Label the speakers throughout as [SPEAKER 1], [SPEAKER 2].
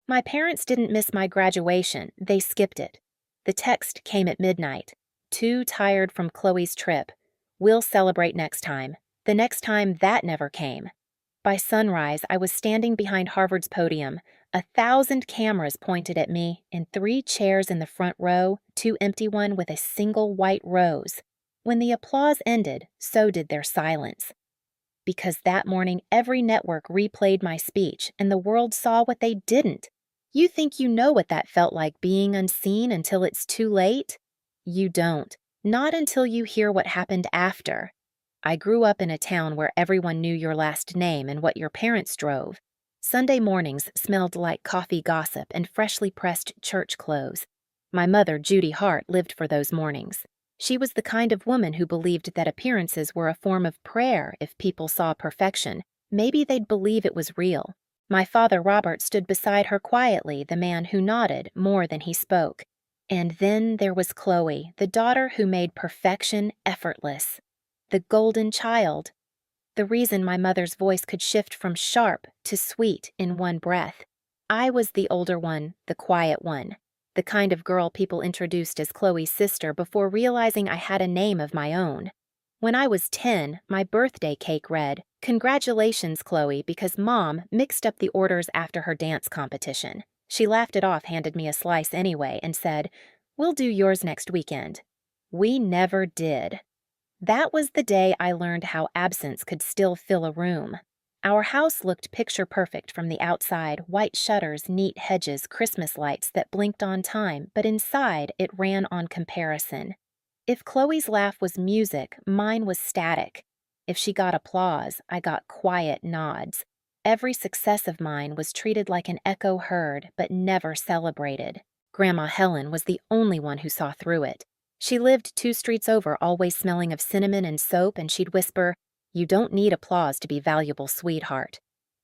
[SPEAKER 1] My parents didn't miss my graduation, they skipped it. The text came at midnight. Too tired from Chloe's trip. We'll celebrate next time. The next time that never came. By sunrise, I was standing behind Harvard's podium, 1,000 cameras pointed at me, and 3 chairs in the front row, 2 empty one with a single white rose. When the applause ended, so did their silence. Because that morning every network replayed my speech, and the world saw what they didn't. You think you know what that felt like being unseen until it's too late? You don't. Not until you hear what happened after. I grew up in a town where everyone knew your last name and what your parents drove. Sunday mornings smelled like coffee gossip and freshly pressed church clothes. My mother, Judy Hart, lived for those mornings. She was the kind of woman who believed that appearances were a form of prayer. If people saw perfection, maybe they'd believe it was real. My father, Robert, stood beside her quietly, the man who nodded more than he spoke. And then there was Chloe, the daughter who made perfection effortless. The golden child. The reason my mother's voice could shift from sharp to sweet in one breath. I was the older one, the quiet one. The kind of girl people introduced as Chloe's sister before realizing I had a name of my own. When I was 10, my birthday cake read, "Congratulations, Chloe," because Mom mixed up the orders after her dance competition. She laughed it off, handed me a slice anyway, and said, "We'll do yours next weekend." We never did. That was the day I learned how absence could still fill a room. Our house looked picture perfect from the outside, white shutters, neat hedges, Christmas lights that blinked on time, but inside it ran on comparison. If Chloe's laugh was music, mine was static. If she got applause, I got quiet nods. Every success of mine was treated like an echo heard, but never celebrated. Grandma Helen was the only one who saw through it. She lived 2 streets over, always smelling of cinnamon and soap, and she'd whisper, "You don't need applause to be valuable, sweetheart."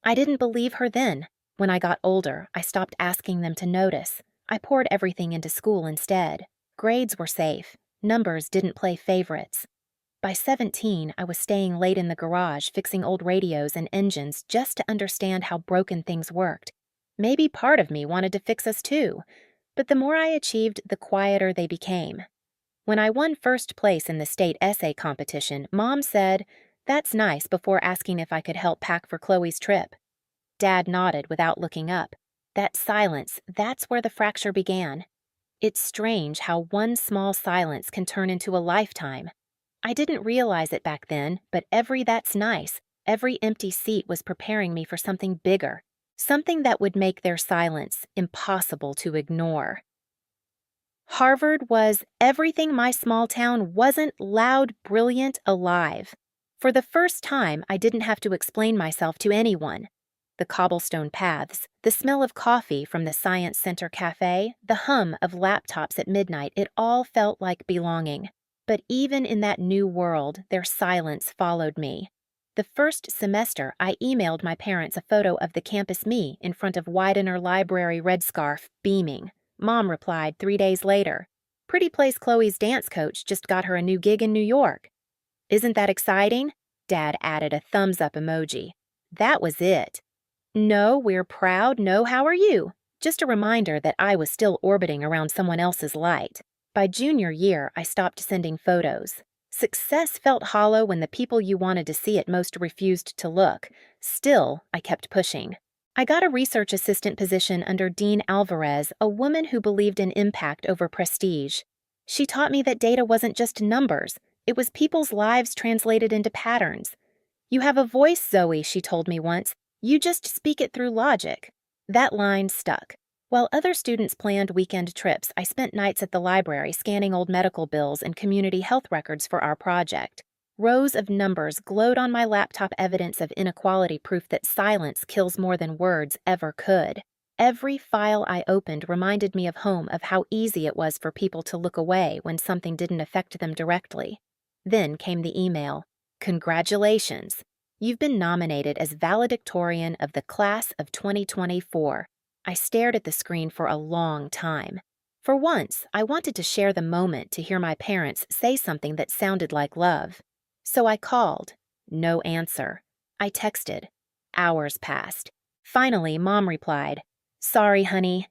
[SPEAKER 1] I didn't believe her then. When I got older, I stopped asking them to notice. I poured everything into school instead. Grades were safe. Numbers didn't play favorites. By 17, I was staying late in the garage fixing old radios and engines just to understand how broken things worked. Maybe part of me wanted to fix us too, but the more I achieved, the quieter they became. When I won first place in the state essay competition, Mom said, "That's nice," before asking if I could help pack for Chloe's trip. Dad nodded without looking up. That silence, that's where the fracture began. It's strange how one small silence can turn into a lifetime. I didn't realize it back then, but every "that's nice," every empty seat was preparing me for something bigger, something that would make their silence impossible to ignore. Harvard was everything my small town wasn't: loud, brilliant, alive. For the first time, I didn't have to explain myself to anyone. The cobblestone paths, the smell of coffee from the Science Center cafe, the hum of laptops at midnight, it all felt like belonging. But even in that new world, their silence followed me. The first semester, I emailed my parents a photo of the campus me in front of Widener Library red scarf, beaming. Mom replied 3 days later, "Pretty place Chloe's dance coach just got her a new gig in New York." "Isn't that exciting?" Dad added a thumbs-up emoji. That was it. "No, we're proud. No, how are you?" Just a reminder that I was still orbiting around someone else's light. By junior year, I stopped sending photos. Success felt hollow when the people you wanted to see it most refused to look. Still, I kept pushing. I got a research assistant position under Dean Alvarez, a woman who believed in impact over prestige. She taught me that data wasn't just numbers. It was people's lives translated into patterns. "You have a voice, Zoe," she told me once. "You just speak it through logic." That line stuck. While other students planned weekend trips, I spent nights at the library scanning old medical bills and community health records for our project. Rows of numbers glowed on my laptop, evidence of inequality, proof that silence kills more than words ever could. Every file I opened reminded me of home, of how easy it was for people to look away when something didn't affect them directly. Then came the email. "Congratulations. You've been nominated as valedictorian of the class of 2024. I stared at the screen for a long time. For once, I wanted to share the moment, to hear my parents say something that sounded like love. So I called. No answer. I texted. Hours passed. Finally, Mom replied, Sorry, honey.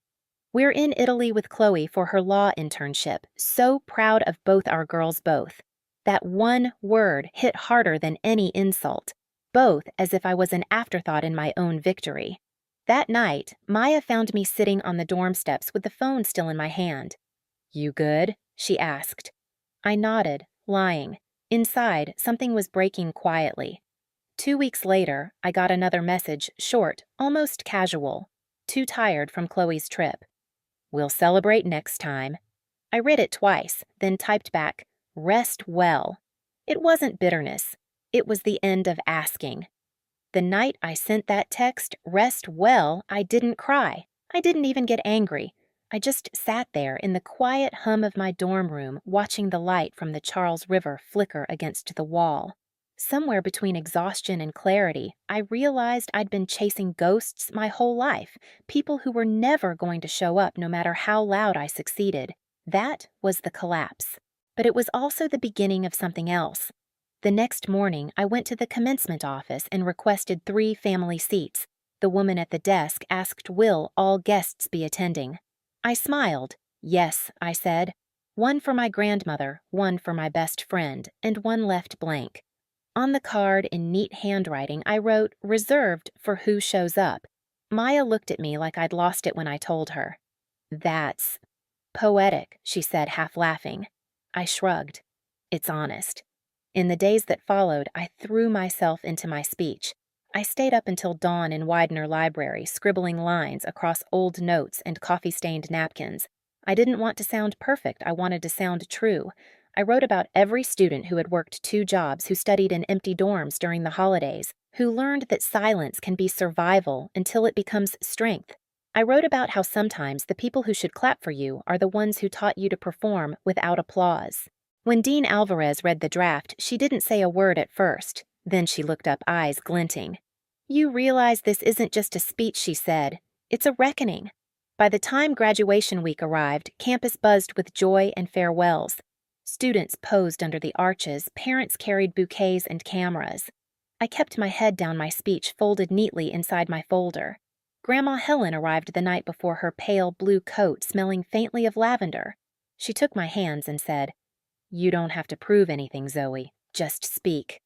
[SPEAKER 1] We're in Italy with Chloe for her law internship, so proud of both our girls both. That one word hit harder than any insult, both as if I was an afterthought in my own victory. That night, Maya found me sitting on the dorm steps with the phone still in my hand. You good? She asked. I nodded, lying. Inside, something was breaking quietly. 2 weeks later, I got another message, short, almost casual. Too tired from Chloe's trip. We'll celebrate next time. I read it twice, then typed back, rest well. It wasn't bitterness. It was the end of asking. The night I sent that text, rest well, I didn't cry. I didn't even get angry. I just sat there in the quiet hum of my dorm room, watching the light from the Charles River flicker against the wall. Somewhere between exhaustion and clarity, I realized I'd been chasing ghosts my whole life, people who were never going to show up no matter how loud I succeeded. That was the collapse. But it was also the beginning of something else. The next morning, I went to the commencement office and requested 3 family seats. The woman at the desk asked will all guests be attending. I smiled. Yes, I said. 1 for my grandmother, 1 for my best friend, and 1 left blank. On the card in neat handwriting, I wrote, reserved for who shows up. Maya looked at me like I'd lost it when I told her. That's poetic, she said, half laughing. I shrugged. It's honest. In the days that followed, I threw myself into my speech. I stayed up until dawn in Widener Library, scribbling lines across old notes and coffee-stained napkins. I didn't want to sound perfect, I wanted to sound true. I wrote about every student who had worked 2 jobs, who studied in empty dorms during the holidays, who learned that silence can be survival until it becomes strength. I wrote about how sometimes the people who should clap for you are the ones who taught you to perform without applause. When Dean Alvarez read the draft, she didn't say a word at first. Then she looked up, eyes glinting. You realize this isn't just a speech, she said. It's a reckoning. By the time graduation week arrived, campus buzzed with joy and farewells. Students posed under the arches, parents carried bouquets and cameras. I kept my head down, my speech folded neatly inside my folder. Grandma Helen arrived the night before, her pale blue coat smelling faintly of lavender. She took my hands and said, You don't have to prove anything, Zoe. Just speak.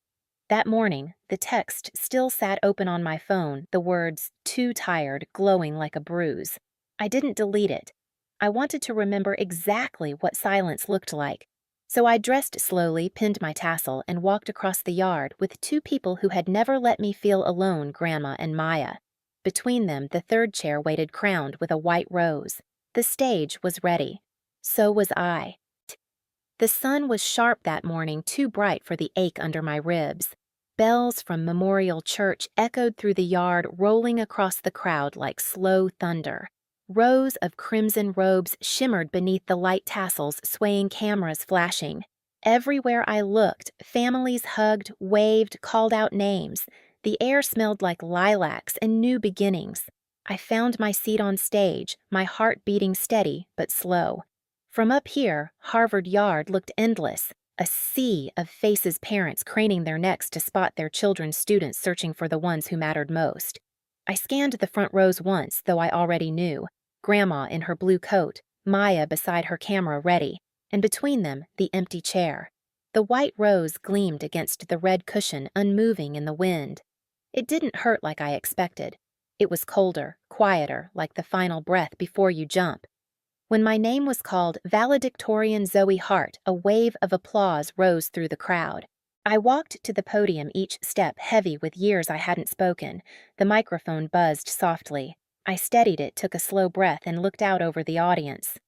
[SPEAKER 1] That morning, the text still sat open on my phone, the words, too tired, glowing like a bruise. I didn't delete it. I wanted to remember exactly what silence looked like. So I dressed slowly, pinned my tassel, and walked across the yard with 2 people who had never let me feel alone, Grandma and Maya. Between them, the 3rd chair waited crowned with a white rose. The stage was ready. So was I. The sun was sharp that morning, too bright for the ache under my ribs. Bells from Memorial Church echoed through the yard, rolling across the crowd like slow thunder. Rows of crimson robes shimmered beneath the light tassels, swaying cameras flashing. Everywhere I looked, families hugged, waved, called out names. The air smelled like lilacs and new beginnings. I found my seat on stage, my heart beating steady but slow. From up here, Harvard Yard looked endless, a sea of faces, parents craning their necks to spot their children's students searching for the ones who mattered most. I scanned the front rows once, though I already knew. Grandma in her blue coat, Maya beside her camera ready, and between them, the empty chair. The white rose gleamed against the red cushion, unmoving in the wind. It didn't hurt like I expected. It was colder, quieter, like the final breath before you jump. When my name was called, valedictorian Zoe Hart, a wave of applause rose through the crowd. I walked to the podium, each step heavy with years I hadn't spoken. The microphone buzzed softly. I steadied it, took a slow breath, and looked out over the audience.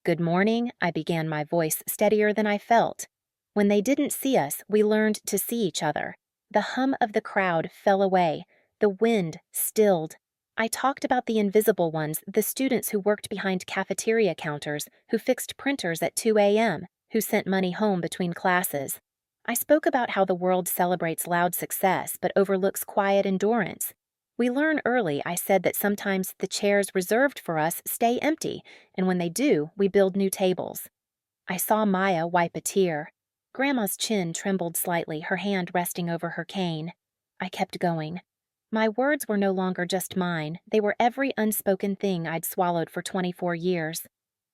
[SPEAKER 1] Good morning, I began, my voice steadier than I felt. When they didn't see us, we learned to see each other. The hum of the crowd fell away. The wind stilled. I talked about the invisible ones, the students who worked behind cafeteria counters, who fixed printers at 2 a.m., who sent money home between classes. I spoke about how the world celebrates loud success but overlooks quiet endurance. We learn early, I said, that sometimes the chairs reserved for us stay empty, and when they do, we build new tables. I saw Maya wipe a tear. Grandma's chin trembled slightly, her hand resting over her cane. I kept going. My words were no longer just mine, they were every unspoken thing I'd swallowed for 24 years.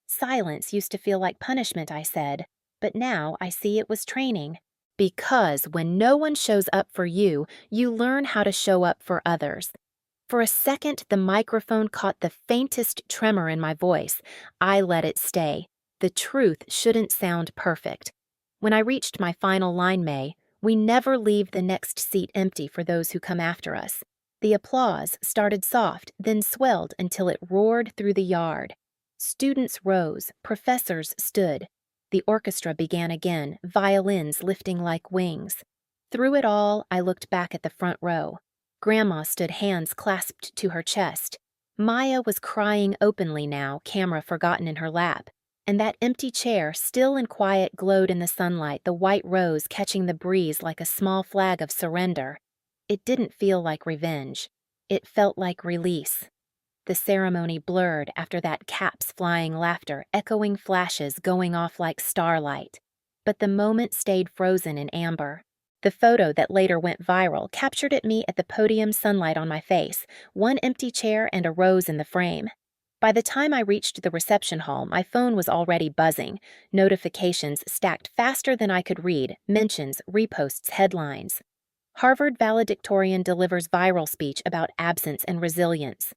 [SPEAKER 1] Silence used to feel like punishment, I said, but now I see it was training. Because when no one shows up for you, you learn how to show up for others. For a second, the microphone caught the faintest tremor in my voice. I let it stay. The truth shouldn't sound perfect. When I reached my final line, May, we never leave the next seat empty for those who come after us. The applause started soft, then swelled until it roared through the yard. Students rose, professors stood. The orchestra began again, violins lifting like wings. Through it all, I looked back at the front row. Grandma stood hands clasped to her chest. Maya was crying openly now, camera forgotten in her lap. And that empty chair, still and quiet, glowed in the sunlight, the white rose catching the breeze like a small flag of surrender. It didn't feel like revenge. It felt like release. The ceremony blurred after that cap's flying laughter, echoing flashes going off like starlight. But the moment stayed frozen in amber. The photo that later went viral captured at me at the podium, sunlight on my face, one empty chair and a rose in the frame. By the time I reached the reception hall, my phone was already buzzing, notifications stacked faster than I could read, mentions, reposts, headlines. Harvard valedictorian delivers viral speech about absence and resilience.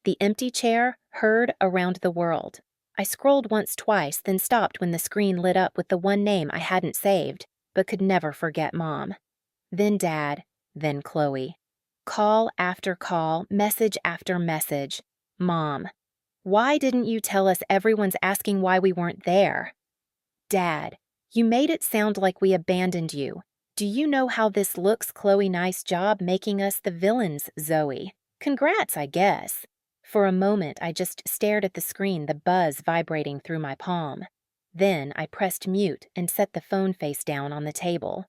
[SPEAKER 1] The empty chair heard around the world. I scrolled once, twice, then stopped when the screen lit up with the one name I hadn't saved, but could never forget Mom. Then Dad, then Chloe. Call after call, message after message. Mom, why didn't you tell us everyone's asking why we weren't there? Dad, you made it sound like we abandoned you. Do you know how this looks, Chloe? Nice job making us the villains, Zoe. Congrats, I guess. For a moment, I just stared at the screen, the buzz vibrating through my palm. Then I pressed mute and set the phone face down on the table.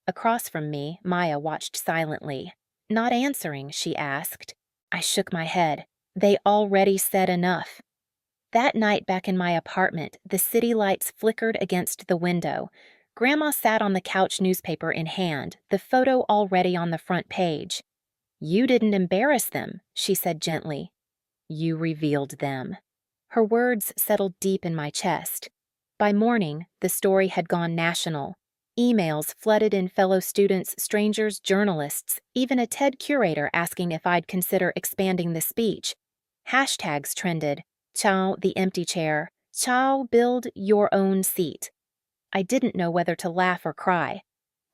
[SPEAKER 1] Across from me, Maya watched silently. Not answering, she asked. I shook my head. They already said enough. That night back in my apartment, the city lights flickered against the window. Grandma sat on the couch, newspaper in hand, the photo already on the front page. You didn't embarrass them, she said gently. You revealed them. Her words settled deep in my chest. By morning, the story had gone national. Emails flooded in, fellow students, strangers, journalists, even a TED curator asking if I'd consider expanding the speech. Hashtags trended. Chow the empty chair. Chow build your own seat. I didn't know whether to laugh or cry.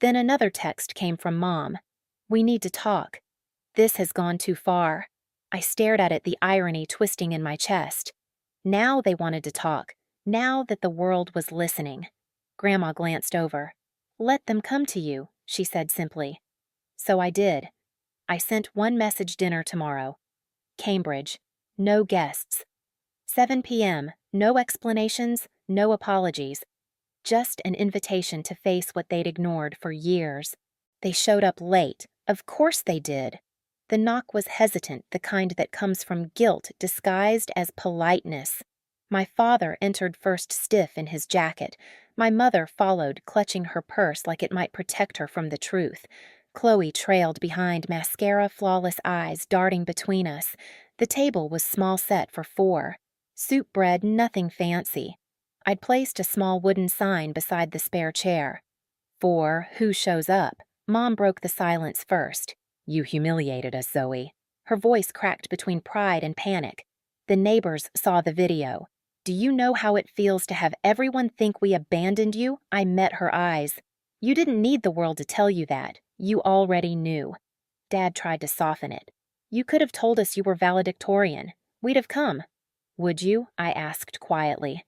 [SPEAKER 1] Then another text came from Mom. We need to talk. This has gone too far. I stared at it, the irony twisting in my chest. Now they wanted to talk, now that the world was listening. Grandma glanced over. Let them come to you, she said simply. So I did. I sent one message: dinner tomorrow. Cambridge. No guests. 7 p.m. No explanations, no apologies. Just an invitation to face what they'd ignored for years. They showed up late. Of course they did. The knock was hesitant, the kind that comes from guilt disguised as politeness. My father entered first, stiff in his jacket. My mother followed, clutching her purse like it might protect her from the truth. Chloe trailed behind, mascara, flawless eyes darting between us. The table was small set for 4. Soup, bread, nothing fancy. I'd placed a small wooden sign beside the spare chair. For who shows up? Mom broke the silence first. You humiliated us, Zoe. Her voice cracked between pride and panic. The neighbors saw the video. Do you know how it feels to have everyone think we abandoned you? I met her eyes. You didn't need the world to tell you that. You already knew. Dad tried to soften it. You could have told us you were valedictorian. We'd have come. Would you? I asked quietly.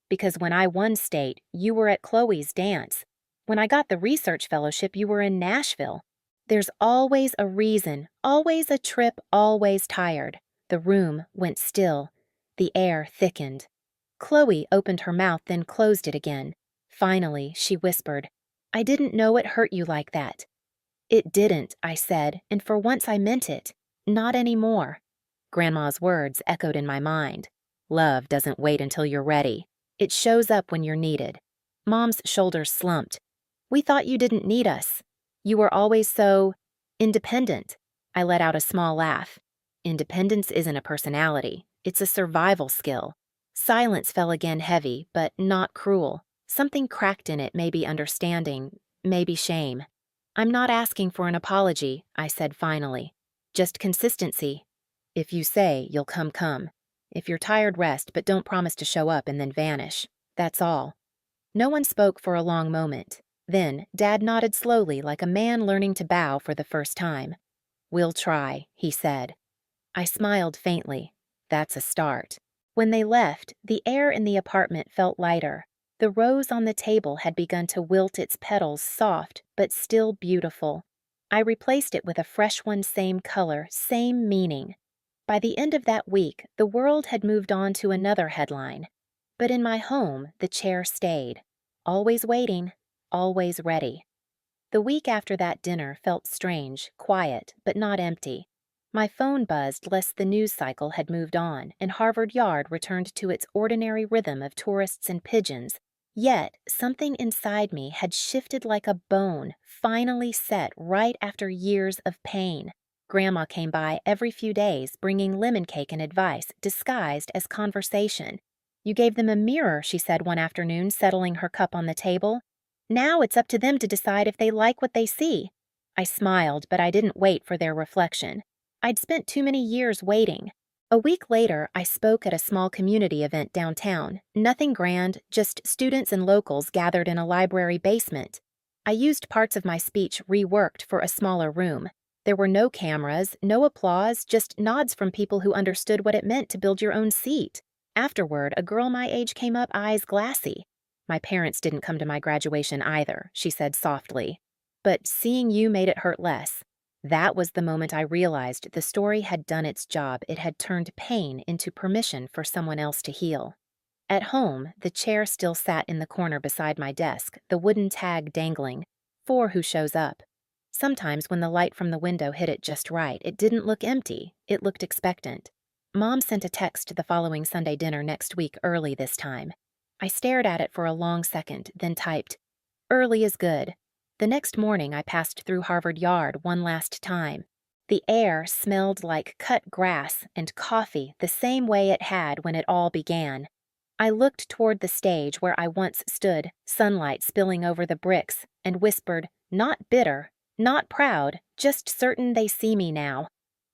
[SPEAKER 1] Because when I won state, you were at Chloe's dance. When I got the research fellowship, you were in Nashville. There's always a reason, always a trip, always tired. The room went still. The air thickened. Chloe opened her mouth, then closed it again. Finally, she whispered, I didn't know it hurt you like that. It didn't, I said, and for once I meant it. Not anymore. Grandma's words echoed in my mind. Love doesn't wait until you're ready. It shows up when you're needed. Mom's shoulders slumped. We thought you didn't need us. You were always so independent. I let out a small laugh. Independence isn't a personality, it's a survival skill. Silence fell again heavy, but not cruel. Something cracked in it, maybe understanding, maybe shame. I'm not asking for an apology, I said finally. Just consistency. If you say you'll come, come. If you're tired, rest, but don't promise to show up and then vanish. That's all. No one spoke for a long moment. Then, Dad nodded slowly like a man learning to bow for the first time. We'll try, he said. I smiled faintly. That's a start. When they left, the air in the apartment felt lighter. The rose on the table had begun to wilt its petals soft, but still beautiful. I replaced it with a fresh one, same color, same meaning. By the end of that week, the world had moved on to another headline. But in my home, the chair stayed. Always waiting, always ready. The week after that dinner felt strange, quiet, but not empty. My phone buzzed lest the news cycle had moved on, and Harvard Yard returned to its ordinary rhythm of tourists and pigeons. Yet, something inside me had shifted like a bone, finally set right after years of pain. Grandma came by every few days, bringing lemon cake and advice, disguised as conversation. You gave them a mirror, she said one afternoon, settling her cup on the table. Now it's up to them to decide if they like what they see. I smiled, but I didn't wait for their reflection. I'd spent too many years waiting. A week later, I spoke at a small community event downtown. Nothing grand, just students and locals gathered in a library basement. I used parts of my speech reworked for a smaller room. There were no cameras, no applause, just nods from people who understood what it meant to build your own seat. Afterward, a girl my age came up, eyes glassy. My parents didn't come to my graduation either, she said softly. But seeing you made it hurt less. That was the moment I realized the story had done its job. It had turned pain into permission for someone else to heal. At home, the chair still sat in the corner beside my desk, the wooden tag dangling. For who shows up. Sometimes when the light from the window hit it just right, it didn't look empty, it looked expectant. Mom sent a text the following Sunday dinner next week early this time. I stared at it for a long second, then typed, "Early is good." The next morning I passed through Harvard Yard one last time. The air smelled like cut grass and coffee the same way it had when it all began. I looked toward the stage where I once stood, sunlight spilling over the bricks, and whispered, not bitter, not proud, just certain they see me now.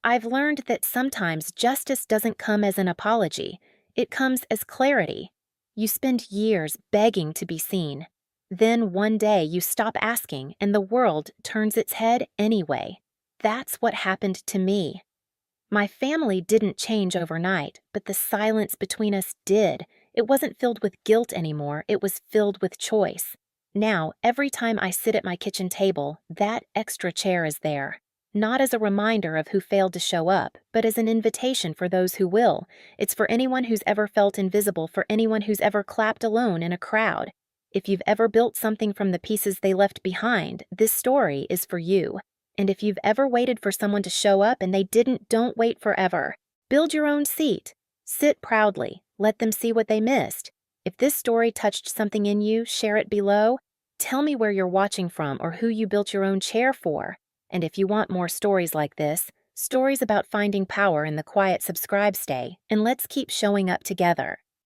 [SPEAKER 1] I've learned that sometimes justice doesn't come as an apology. It comes as clarity. You spend years begging to be seen. Then one day you stop asking and the world turns its head anyway. That's what happened to me. My family didn't change overnight, but the silence between us did. It wasn't filled with guilt anymore, it was filled with choice. Now, every time I sit at my kitchen table, that extra chair is there. Not as a reminder of who failed to show up, but as an invitation for those who will. It's for anyone who's ever felt invisible, for anyone who's ever clapped alone in a crowd. If you've ever built something from the pieces they left behind, this story is for you. And if you've ever waited for someone to show up and they didn't, don't wait forever. Build your own seat. Sit proudly. Let them see what they missed. If this story touched something in you, share it below. Tell me where you're watching from or who you built your own chair for. And if you want more stories like this, stories about finding power in the quiet, subscribe, stay, and let's keep showing up together.